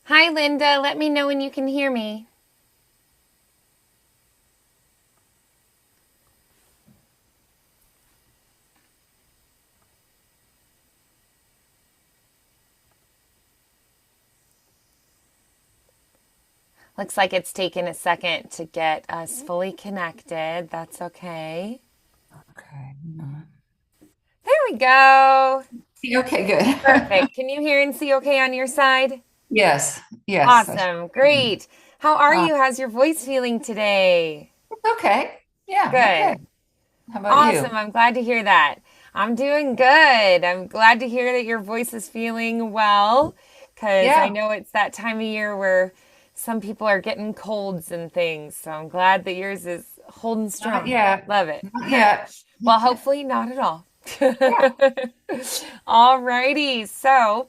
Hi, Linda. Let me know when you can hear me. Looks like it's taken a second to get us fully connected. That's okay. Okay. No. There we go. Okay, good. Perfect. Can you hear and see okay on your side? Yes, yes. Awesome. Great. How are Uh, you? How's your voice feeling today? okay. Yeah, okay. Good. How about you? Awesome. I'm glad to hear that. I'm doing good. I'm glad to hear that your voice is feeling well because I Yeah. know it's that time of year where some people are getting colds and things. So I'm glad that yours is holding Not strong. yet. Love it. Not yet. Well, hopefully not at all. Yeah. Alrighty. So,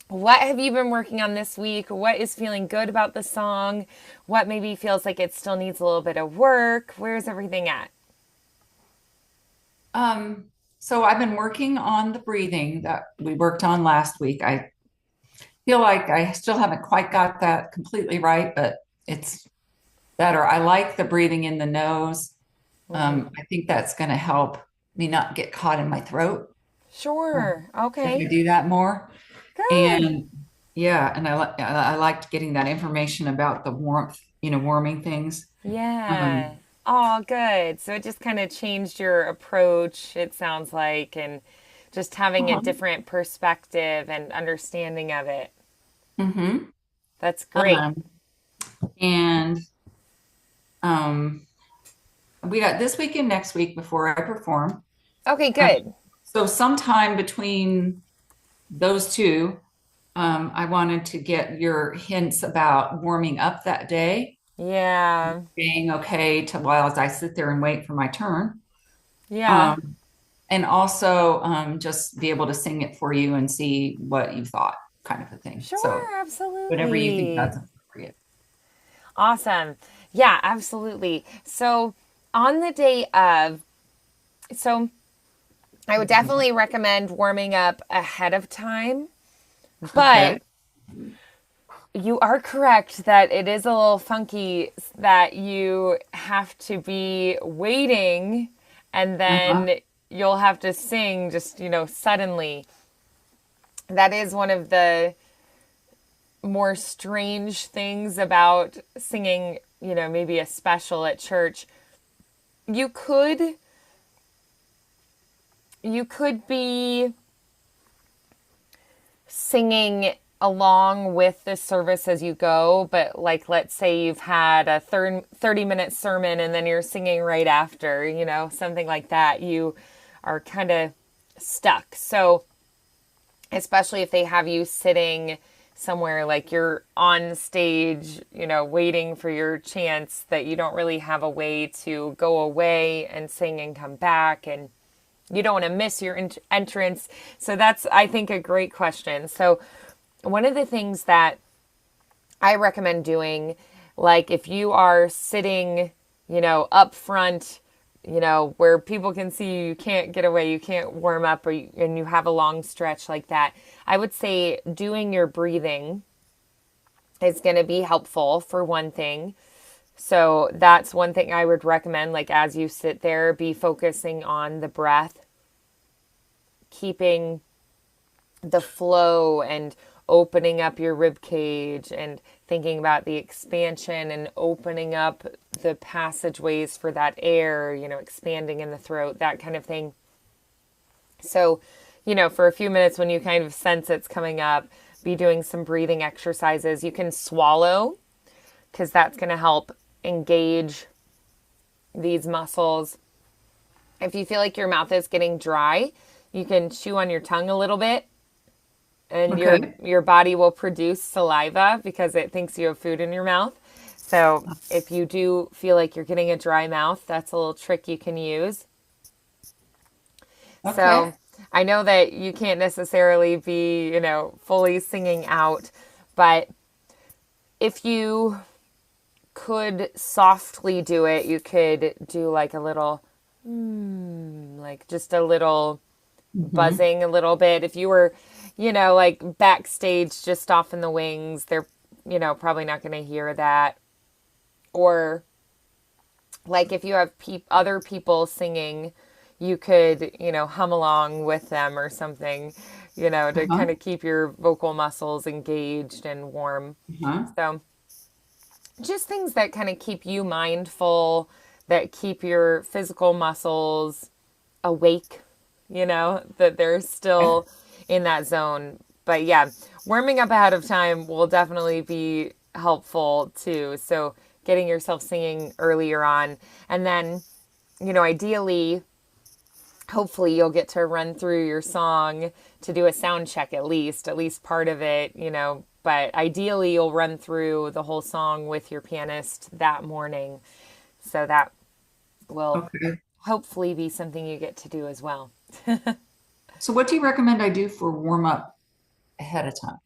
what have you been working on this week? What is feeling good about the song? What maybe feels like it still needs a little bit of work? Where's everything at? So I've been working on the breathing that we worked on last week. I feel like I still haven't quite got that completely right, but it's better. I like the breathing in the nose. Hmm. I think that's going to help me not get caught in my throat Sure. if I Okay. do that more. Good. And yeah, and I liked getting that information about the warmth, warming things. Yeah. Um, Oh, good. So it just kind of changed your approach, it sounds like, and just having a uh different perspective and understanding of it. hmm That's great. um, and um, we got this week and next week before I perform. Okay, Um, good. so sometime between those two, I wanted to get your hints about warming up that day, Yeah. being okay to while as I sit there and wait for my turn. Yeah. Um, and also just be able to sing it for you and see what you thought, kind of a thing. So Sure, whatever you think absolutely. that's appropriate. Awesome. Yeah, absolutely. So on the day of, so I would definitely recommend warming up ahead of time, but Okay. you are correct that it is a little funky that you have to be waiting and Uh-huh. then you'll have to sing just, suddenly. That is one of the more strange things about singing, maybe a special at church. You could you could be singing along with the service as you go, but like let's say you've had a 30-minute sermon and then you're singing right after, something like that, you are kind of stuck. So, especially if they have you sitting somewhere like you're on stage, waiting for your chance that you don't really have a way to go away and sing and come back and you don't want to miss your entrance. So that's, I think, a great question. So one of the things that I recommend doing, like if you are sitting, up front, where people can see you, you can't get away, you can't warm up, and you have a long stretch like that, I would say doing your breathing is going to be helpful for one thing. So that's one thing I would recommend. Like as you sit there, be focusing on the breath, keeping the flow and opening up your rib cage and thinking about the expansion and opening up the passageways for that air, expanding in the throat, that kind of thing. So, for a few minutes when you kind of sense it's coming up, be doing some breathing exercises. You can swallow because that's going to help engage these muscles. If you feel like your mouth is getting dry, you can chew on your tongue a little bit and your Okay. your body will produce saliva because it thinks you have food in your mouth. So if you do feel like you're getting a dry mouth, that's a little trick you can use. Okay. So I know that you can't necessarily be, fully singing out, but if you could softly do it, you could do like a little, like just a little hmm buzzing a little bit. If you were like backstage just off in the wings, they're, probably not going to hear that. Or like if you have other people singing, you could, hum along with them or something, to Uh-huh. kind of keep your vocal muscles engaged and warm. Uh-huh. So just things that kind of keep you mindful, that keep your physical muscles awake, that they're Okay. still in that zone. But yeah, warming up ahead of time will definitely be helpful too. So getting yourself singing earlier on. And then, ideally, hopefully you'll get to run through your song to do a sound check at least part of it, but ideally you'll run through the whole song with your pianist that morning. So that will Okay. hopefully be something you get to do as well. So what do you recommend I do for warm up ahead of time?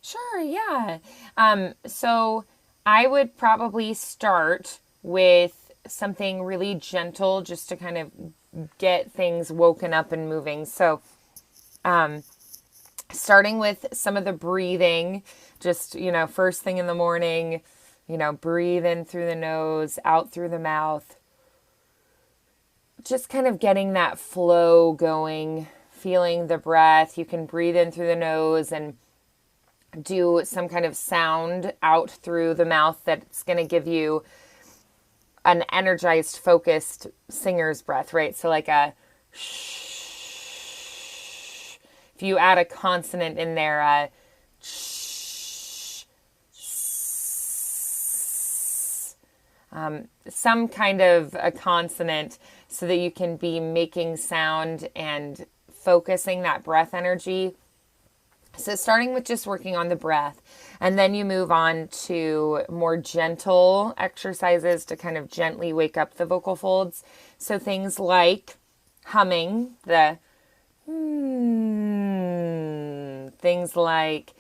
Sure, yeah. So I would probably start with something really gentle just to kind of get things woken up and moving. So, starting with some of the breathing, just, first thing in the morning, breathe in through the nose, out through the mouth, just kind of getting that flow going, feeling the breath. You can breathe in through the nose and do some kind of sound out through the mouth that's going to give you an energized, focused singer's breath, right? So, like a shh. If you add a consonant in there, a shh, some kind of a consonant so that you can be making sound and focusing that breath energy. So, starting with just working on the breath, and then you move on to more gentle exercises to kind of gently wake up the vocal folds. So, things like humming, things like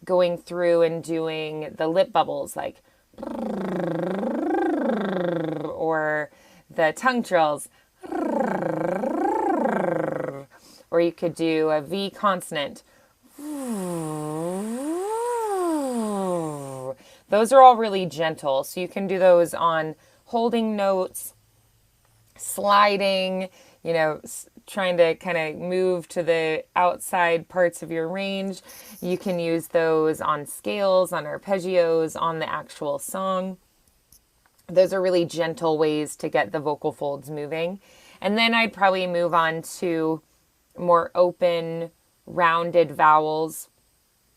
going through and doing the lip bubbles, like, or the tongue trills, or you could do a V consonant. Those are all really gentle. So you can do those on holding notes, sliding, trying to kind of move to the outside parts of your range. You can use those on scales, on arpeggios, on the actual song. Those are really gentle ways to get the vocal folds moving. And then I'd probably move on to more open, rounded vowels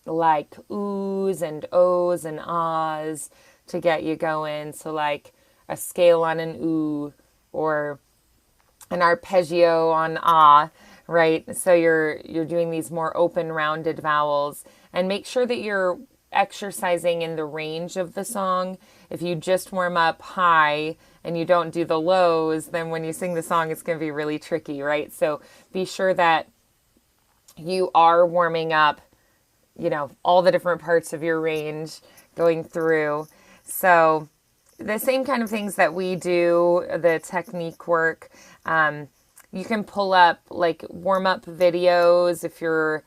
like oohs and ohs and ahs to get you going. So like a scale on an ooh or an arpeggio on ah, right? So you're doing these more open rounded vowels, and make sure that you're exercising in the range of the song. If you just warm up high and you don't do the lows, then when you sing the song it's going to be really tricky, right? So be sure that you are warming up, all the different parts of your range going through. So the same kind of things that we do, the technique work. You can pull up like warm up videos if you're.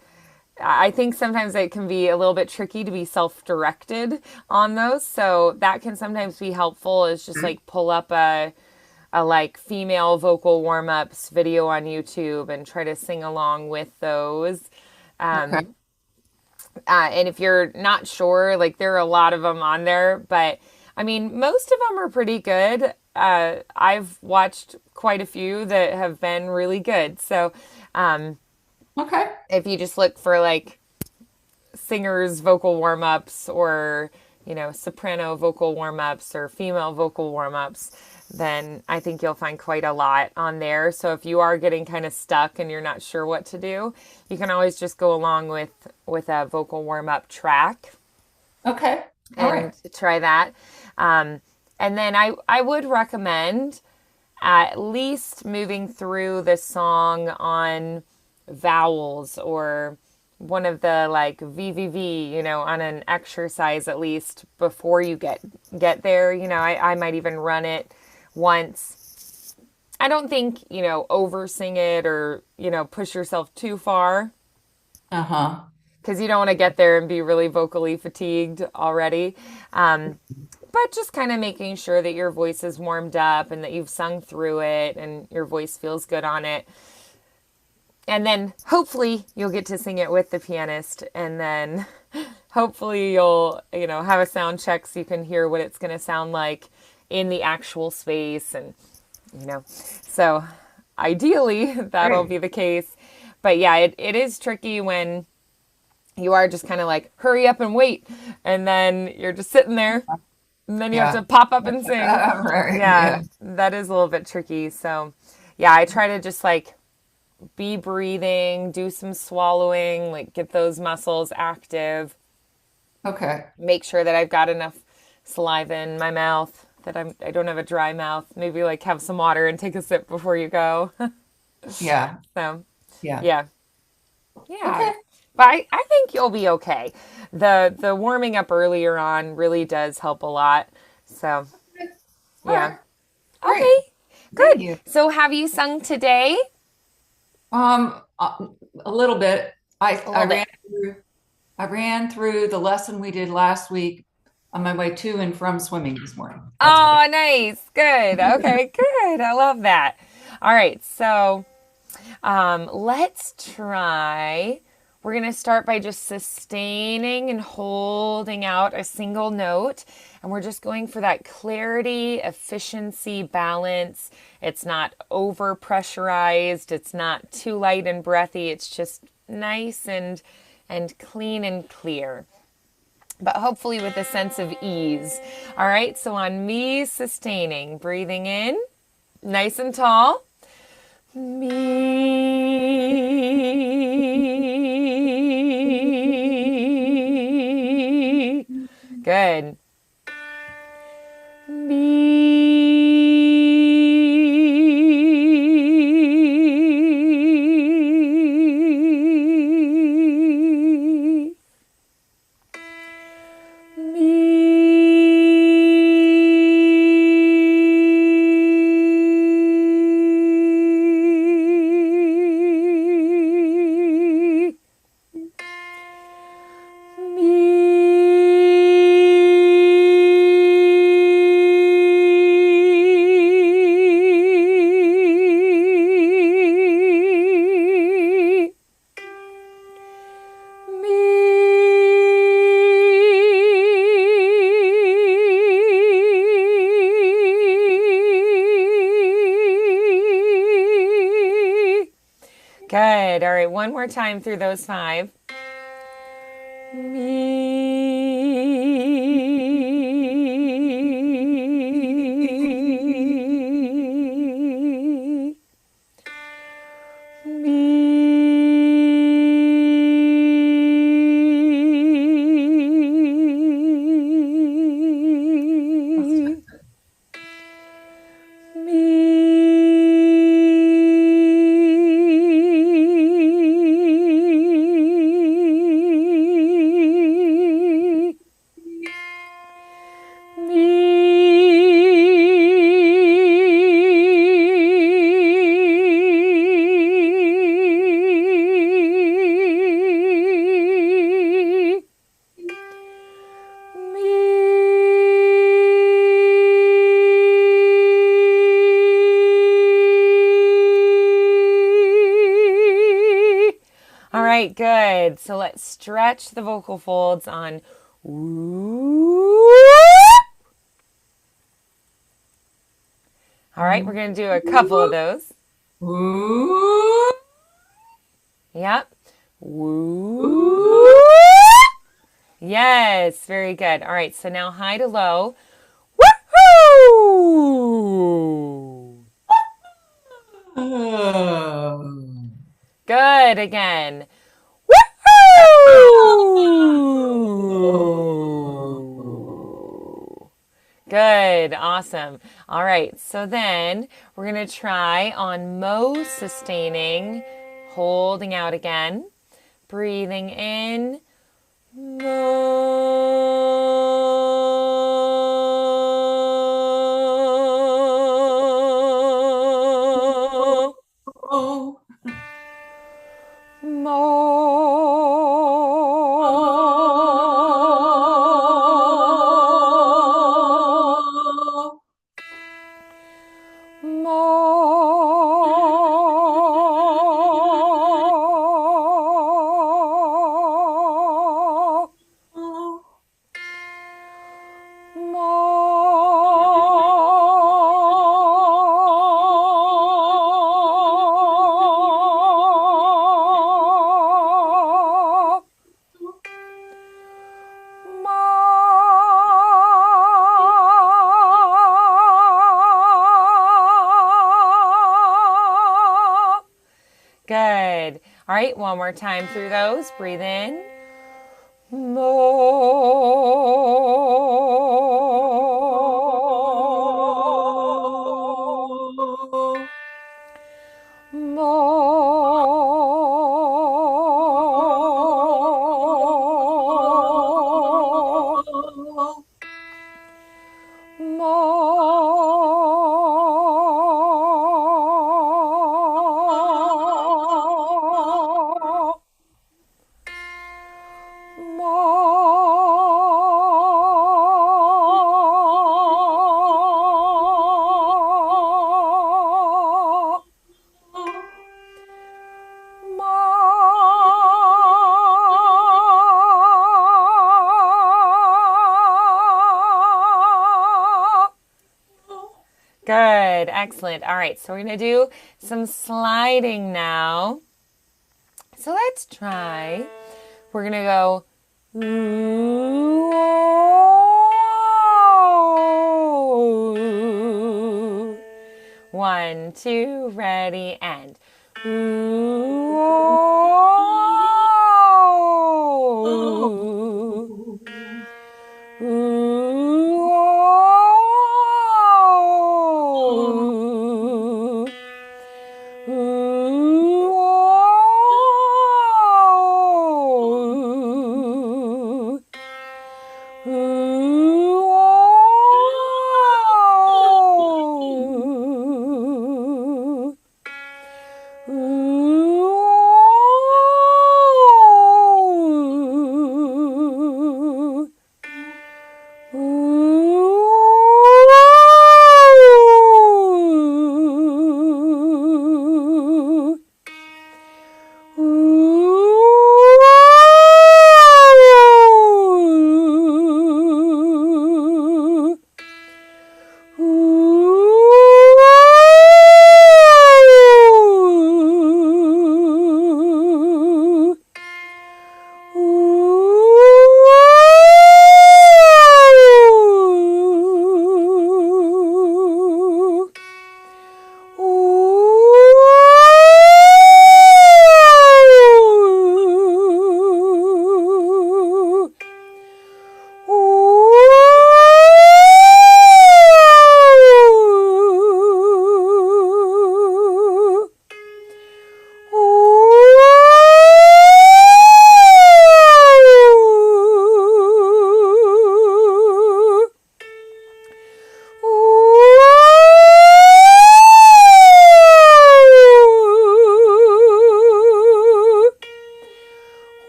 I think sometimes it can be a little bit tricky to be self directed on those. So that can sometimes be helpful, is just like pull up a like female vocal warm ups video on YouTube and try to sing along with those. Okay. And if you're not sure, like there are a lot of them on there, but I mean, most of them are pretty good. I've watched quite a few that have been really good. So Okay. if you just look for like singers vocal warm ups or, soprano vocal warm ups or female vocal warm ups, then I think you'll find quite a lot on there. So if you are getting kind of stuck and you're not sure what to do, you can always just go along with a vocal warm up track Okay. All right. and try that. And then I would recommend at least moving through the song on vowels or one of the like VVV, on an exercise at least before you get there. I might even run it once. I don't think, over sing it or, push yourself too far. Uh-huh. because you don't want to get there and be really vocally fatigued already. Um, but just kind of making sure that your voice is warmed up and that you've sung through it and your voice feels good on it. And then hopefully you'll get to sing it with the pianist, and then hopefully you'll, have a sound check so you can hear what it's going to sound like in the actual space. And, so ideally that'll Great. be the case. But yeah, it is tricky when you are just kind of like, hurry up and wait. And then you're just sitting there, and then you have Yeah. to pop up and sing. Right. Yeah, Yeah. that is a little bit tricky. So, yeah, I try to just like be breathing, do some swallowing, like get those muscles active, Okay. make sure that I've got enough saliva in my mouth, that I don't have a dry mouth. Maybe like have some water and take a sip before you go. Yeah. So, Yeah. yeah. Yeah. Okay. But I think you'll be okay. The warming up earlier on really does help a lot. So, All right. yeah. Great. Okay. Thank Good. you. So have you sung today? Um, uh, a little bit. I A I little bit. ran through I ran through the lesson we did last week on my way to and from swimming this morning. That's what Oh, nice. Good. Okay, good. I love that. All right. So, let's try. We're going to start by just sustaining and holding out a single note. And we're just going for that clarity, efficiency, balance. It's not over pressurized. It's not too light and breathy. It's just nice and clean and clear, but hopefully with a sense of ease. All right, so on me, sustaining, breathing in, nice and tall. Me. Good. Me. Me. Me. Me. Good. All right, one more time through those five. Me. Me. Me. Me. Me. All right, good. So let's stretch the vocal folds on woo. All right, we're going to do a couple of those. Ooh. Yep. Ooh. Woo. Yes, very good. All right, so now high to low. Woohoo! Oh. Good again. Woohoo! Good, awesome. All right, so then we're going to try on Mo sustaining, holding out again, breathing in, Mo. Oh. Mo. Good. All right, one more time through those. Breathe in. Mo. Mo. Mo. Mo. Mo. Good. Excellent. All right. So we're going to do some sliding now. So let's try. We're going to go. Ooh. 1, 2, ready, and. Ooh. Ooh. Ooh. Ooh. Ooh.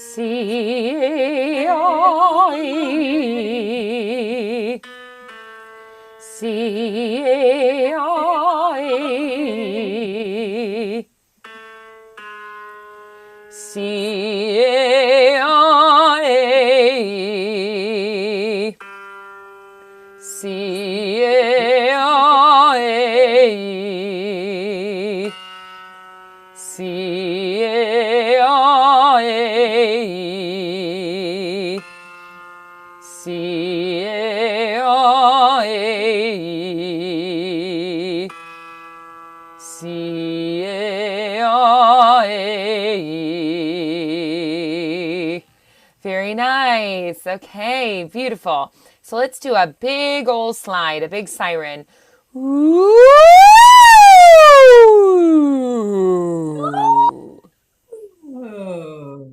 C I C I C-A-I-A, C-A-I-A, C-A-I-A, C-A-I-A, C-A-I-A. Very nice. Okay, beautiful. So let's do a big old slide, a big siren. Woo! Oh.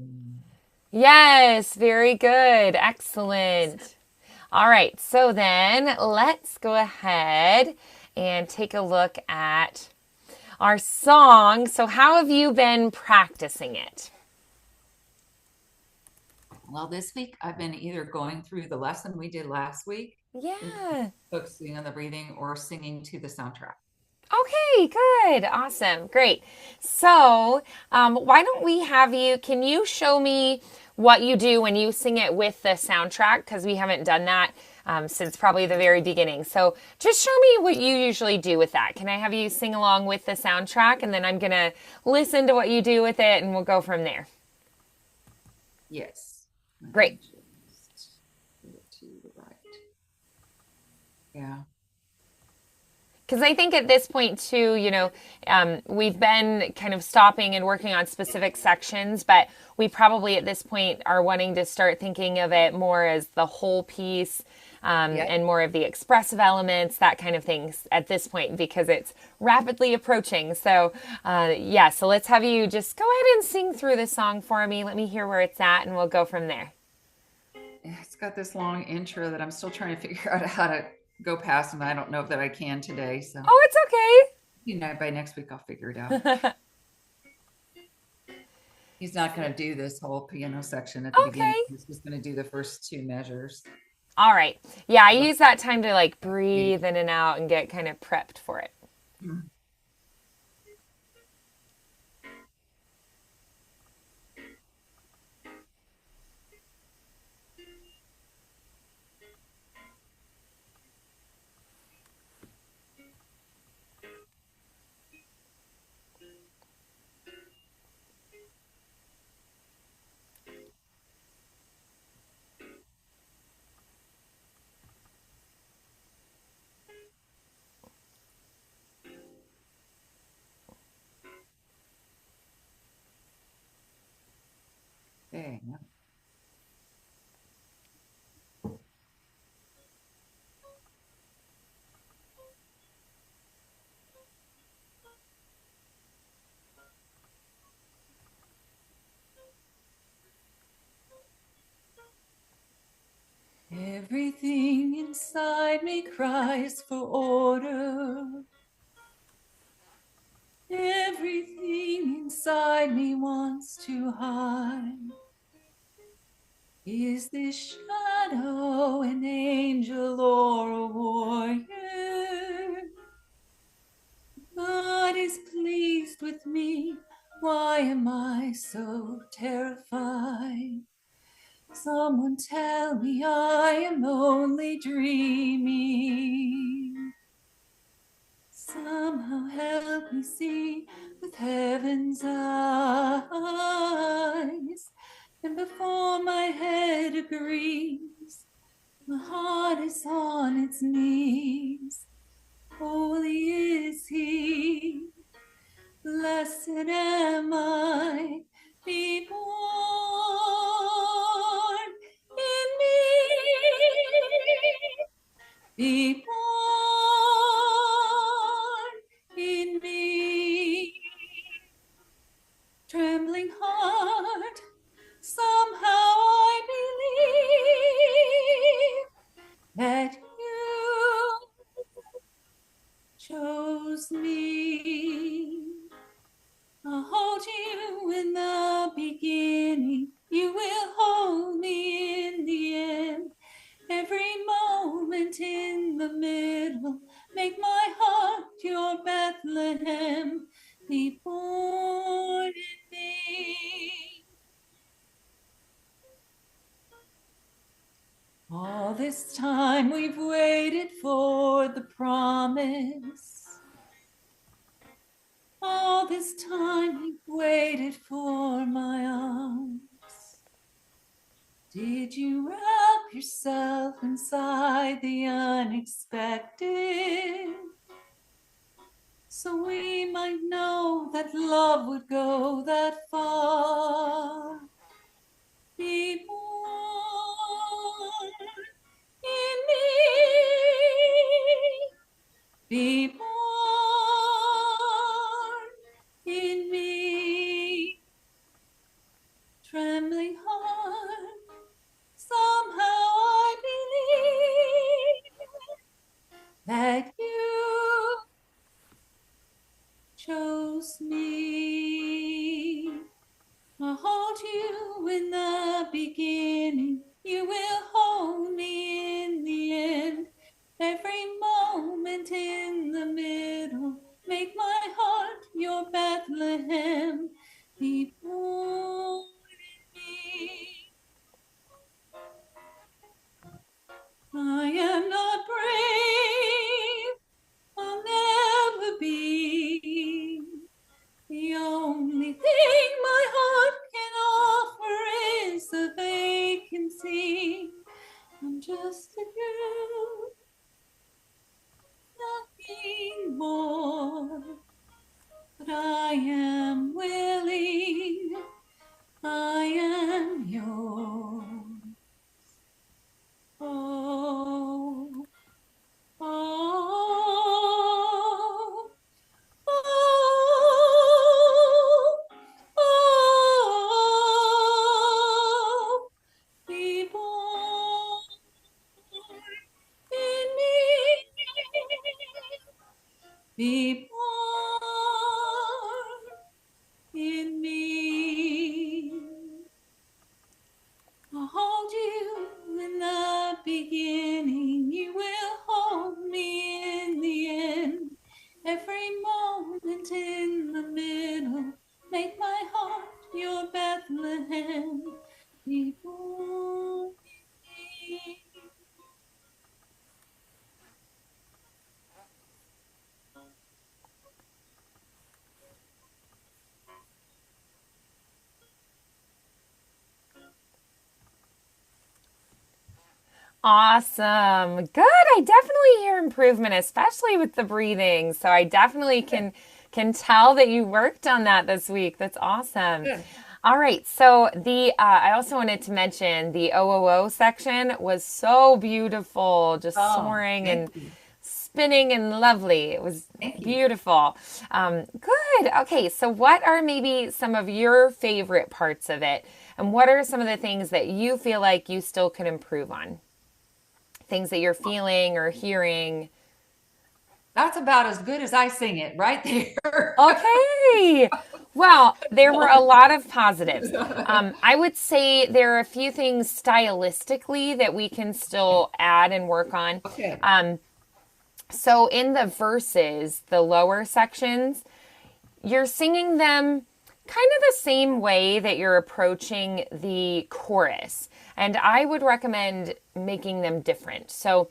Yes, very good. Excellent. All right, so then let's go ahead and take a look at our song. So, how have you been practicing it? Well, this week I've been either going through the lesson we did last week and Yeah. focusing on the breathing or singing to the soundtrack. Okay, good. Awesome. Great. So, why don't we have you? Can you show me what you do when you sing it with the soundtrack? Because we haven't done that since probably the very beginning. So, just show me what you usually do with that. Can I have you sing along with the soundtrack? And then I'm going to listen to what you do with it and we'll go from there. Yes. Let Great. me just put it to the right. Yeah. Because I think at this point, too, we've been kind of stopping and working on specific sections, but we probably at this point are wanting to start thinking of it more as the whole piece Yep. and more of the expressive elements, that kind of things at this point, because it's rapidly approaching. So, yeah, so let's have you just go ahead and sing through the song for me. Let me hear where it's at, and we'll go from there. It's got this long intro that I'm still trying to figure out how to go past, and I don't know that I can today. So, Oh, it's by next week I'll figure it out. okay. He's not going to do this whole piano section at the beginning. Okay. He's just going to do the first two measures. All right. Yeah, I use that time to like breathe in and out and get kind of prepped for it. Dang. Everything inside me cries for order. Everything inside me wants to hide. Is this shadow an angel or a warrior? God is pleased with me. Why am I so terrified? Someone tell me I am only dreaming. Somehow help me see with heaven's eyes. And before my head agrees, my heart is on its knees. Holy is he, blessed am I, be born in me, be born in me. Trembling heart, somehow I believe that you chose me. I hold you in the beginning. You middle, make my heart your Bethlehem, be born in me. All this time we've waited for the promise. All this time we've waited for my arms. Did you wrap yourself inside the unexpected? So we might know that love would go that far. Be born in me. Be born in me. Trembling heart, somehow I believe that you chose me. I'll hold you in the beginning. You will hold me in the end. Every moment in the middle, make my heart your Bethlehem. Be born in me. I am not brave, I'll never be. The only thing my heart can offer is a vacancy. I'm just a girl, nothing more. But I am willing, I am yours. Oh, oh, oh, oh, be born in me, be born in me. I'll hold you in the beginning, you will hold me in the end. Every moment in the middle, make my heart your Bethlehem. Be born in me. Awesome. Good. I definitely hear improvement, especially with the breathing. So I definitely can tell that you worked on that this week. That's awesome. Good. All right. So the I also wanted to mention the OOO section was so beautiful, just soaring and Thank you. spinning and lovely. It was Thank you. beautiful. Good. Okay. So what are maybe some of your favorite parts of it? And what are some of the things that you feel like you still can improve on? Things that you're feeling or hearing. That's about as good as I sing it right there. Okay. Well, there were a lot of positives. I would say there are a few things stylistically that we can still add and work on. Okay. So in the verses, the lower sections, you're singing them kind of the same way that you're approaching the chorus. And I would recommend making them different. So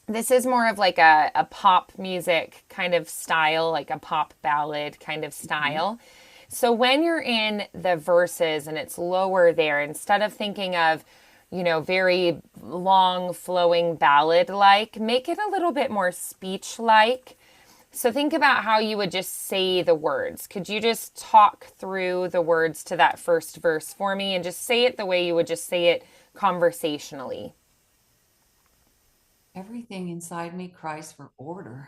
this is more of like a pop music kind of style, like a pop ballad kind of style. So when you're in the verses and it's lower there, instead of thinking of, very long flowing ballad like, make it a little bit more speech like. So think about how you would just say the words. Could you just talk through the words to that first verse for me and just say it the way you would just say it conversationally? Everything inside me cries for order.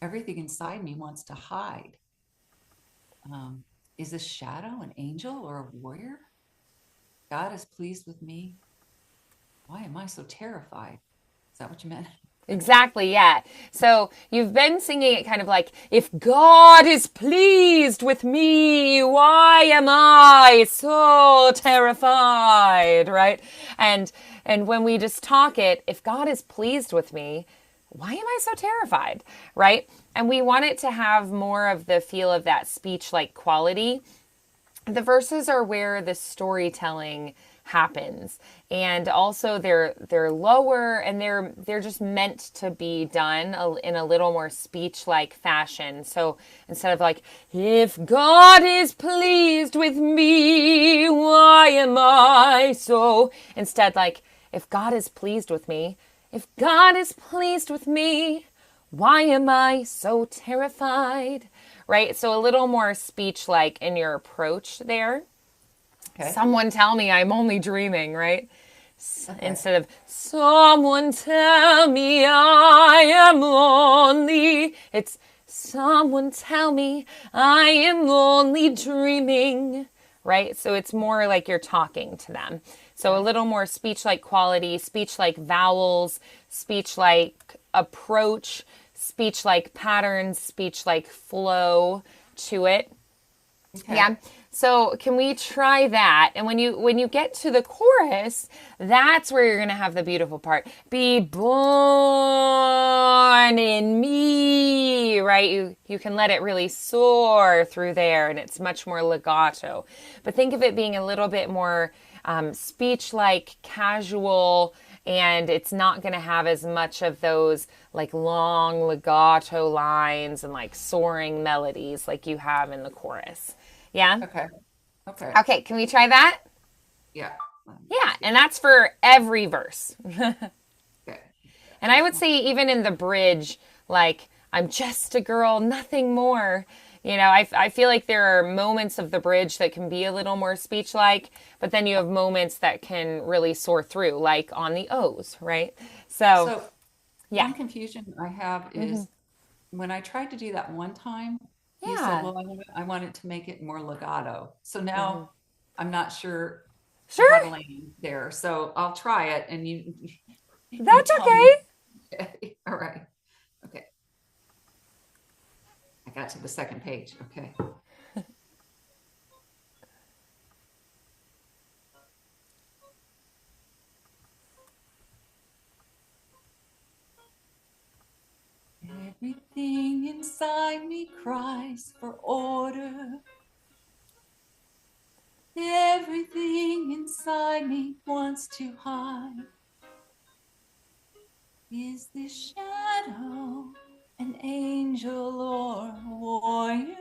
Everything inside me wants to hide. Is a shadow an angel or a warrior? God is pleased with me. Why am I so terrified? Is that what you meant? Exactly, yeah. So you've been singing it kind of like, if God is pleased with me, why am I so terrified, right? And when we just talk it, if God is pleased with me, why am I so terrified? Right? And we want it to have more of the feel of that speech like quality. The verses are where the storytelling happens, and also they're lower, and they're just meant to be done in a little more speech like fashion. So instead of like, if God is pleased with me, why am I so, instead like, if God is pleased with me, if God is pleased with me, why am I so terrified? Right? So a little more speech like in your approach there. Okay. Someone tell me I'm only dreaming, right? Okay. Instead of someone tell me I am lonely, it's someone tell me I am only dreaming, right? So it's more like you're talking to them. So a Okay. little more speech like quality, speech like vowels, speech like approach, speech like patterns, speech like flow to it. Okay. Yeah. So can we try that? And when you get to the chorus, that's where you're going to have the beautiful part. Be born in me, right? You can let it really soar through there, and it's much more legato. But think of it being a little bit more speech like, casual, and it's not going to have as much of those like long legato lines and like soaring melodies like you have in the chorus. Yeah. Okay. Okay. Okay, can we try that? Yeah. Let me Yeah, see. and that's for every verse. Okay. And I would say, even in the bridge, like, I'm just a girl, nothing more. I feel like there are moments of the bridge that can be a little more speech like, but then you have moments that can really soar through, like on the O's, right? So, So yeah. one confusion I have is when I tried to do that one time, you said, Yeah. well, I wanted to make it more legato. So now I'm not sure how to Sure. land there. So I'll try it and you That's tell me. okay. Okay. All right. Okay. I got to the second page. Okay. Everything inside me cries for order. Everything inside me wants to hide. Is this shadow an angel or a warrior?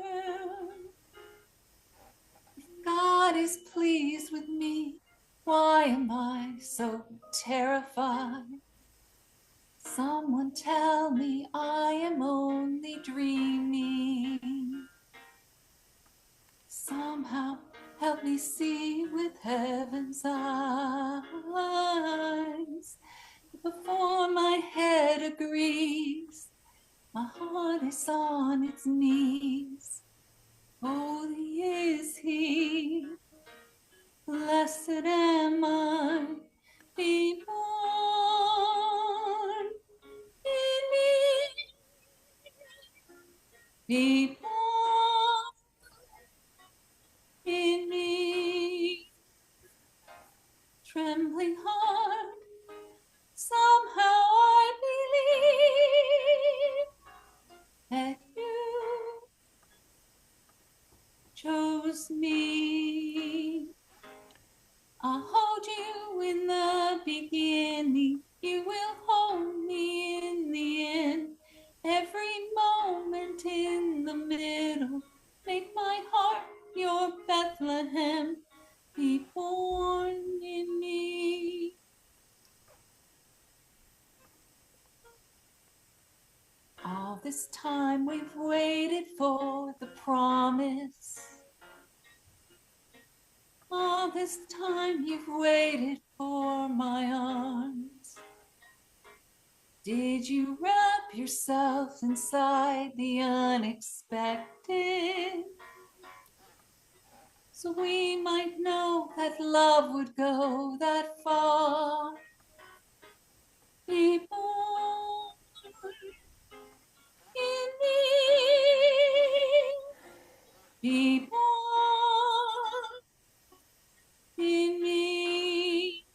If God is pleased with me, why am I so terrified? Someone tell me I am only dreaming. Somehow help me see with heaven's eyes. Before my head agrees, my heart is on its knees. Holy is he, blessed am I, be born in me, be born in me. Trembling heart, somehow I believe that you chose me. I'll hold you in the beginning. You will hold me in the end. Every moment in the middle. Make my heart your Bethlehem. Be born in me. All this time we've waited for the promise. All this time you've waited for my arms. Did you wrap yourself inside the unexpected? So we might know that love would go that far. Be born in me. Be born in me.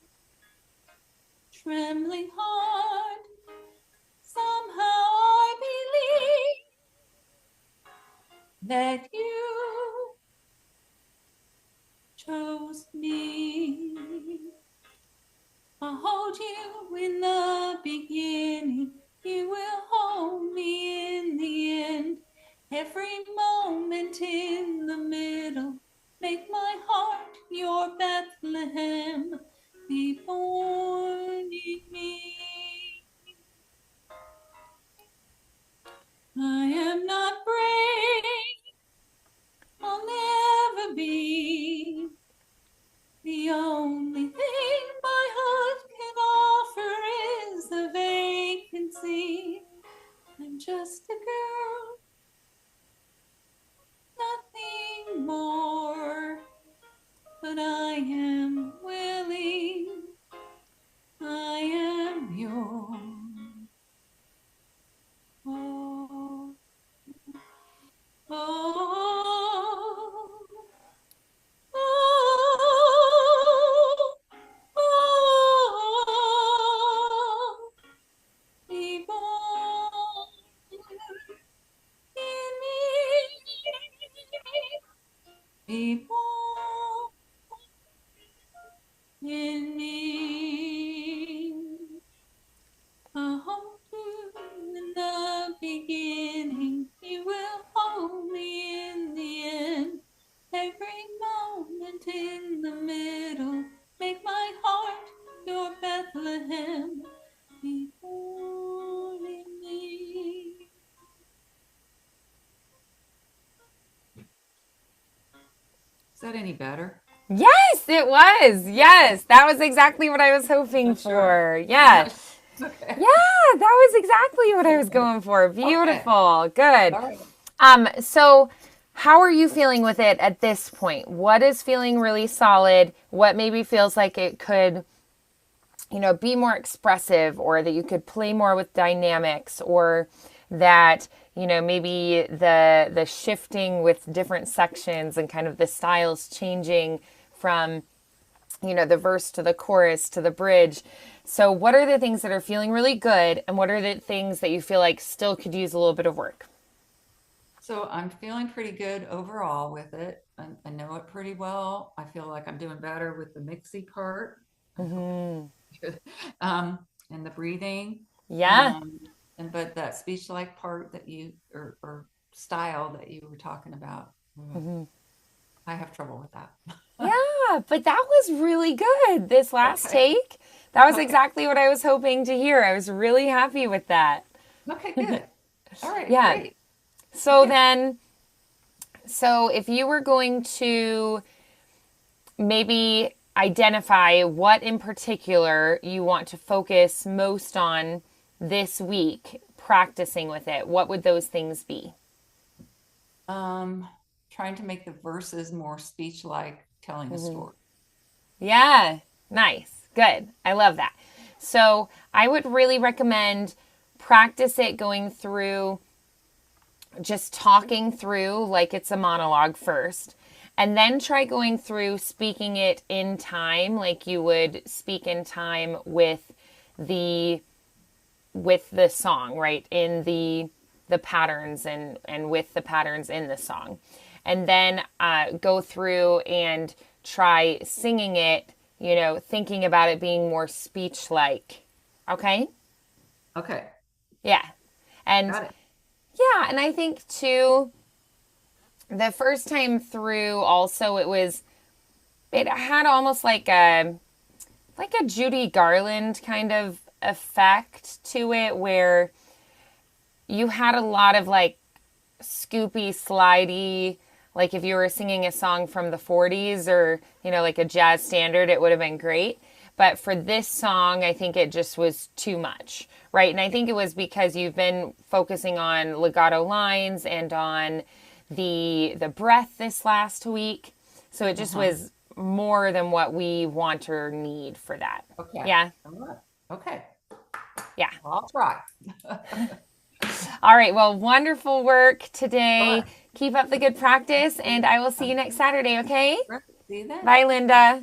Trembling heart, somehow that you chose me. I hold you in the beginning. You will hold me in the end. Every moment in the middle. Make my heart your Bethlehem. Be born in me. I am not brave. I'll never be. The only thing my heart can offer is a vacancy. I'm just a girl, nothing more. But I am willing, I am yours. Oh, oh, oh, oh, be born in me, be born in me. I hold you in the beginning, you will hold me in the end. Every moment in the middle, make my heart your Bethlehem. Be born in me. Is that any better? Yes, it was. Yes, that was exactly what I was hoping Sure. for. Yeah. Okay. Yeah, that was exactly what I was going for. Okay. Beautiful. Good. All right. So how are you feeling with it at this point? What is feeling really solid? What maybe feels like it could, be more expressive, or that you could play more with dynamics, or that, maybe the shifting with different sections and kind of the styles changing from, the verse to the chorus to the bridge. So what are the things that are feeling really good, and what are the things that you feel like still could use a little bit of work? So I'm feeling pretty good overall with it. I know it pretty well. I feel like I'm doing better with the mixy part. I hope um, and the breathing. Yeah. Um, and but that speech like part that you or style that you were talking about, I have trouble with that. Yeah, but that was really good. This last Okay. take, that was Okay. exactly what I was hoping to hear. I was really happy with that. Okay, good. All right, Yeah. great. So Okay. then, so if you were going to maybe identify what in particular you want to focus most on this week practicing with it, what would those things be? Um, Trying to make the verses more speech like telling a story. Yeah, nice. Good. I love that. So I would really recommend practice it going through, just talking through like it's a monologue first. And then try going through speaking it in time, like you would speak in time the with the song, right? In the patterns, and with the patterns in the song. And then go through and try singing it, thinking about it being more speech like. Okay? Okay, Yeah. And got it. yeah, and I think too, the first time through also it had almost like a Judy Garland kind of effect to it, where you had a lot of like scoopy, slidey, like if you were singing a song from the 40s, or, like a jazz standard, it would have been great. But for this song, I think it just was too much, right? And I think it was because you've been focusing on legato lines and on the breath this last week. So it just Uh-huh. was more than what we want or need for that. Okay. Yeah. All right. Okay. Yeah. I'll try. All right. Well, wonderful work All today. right. Keep up the good practice, and I will see you next Saturday, okay? See you then. Bye, Linda.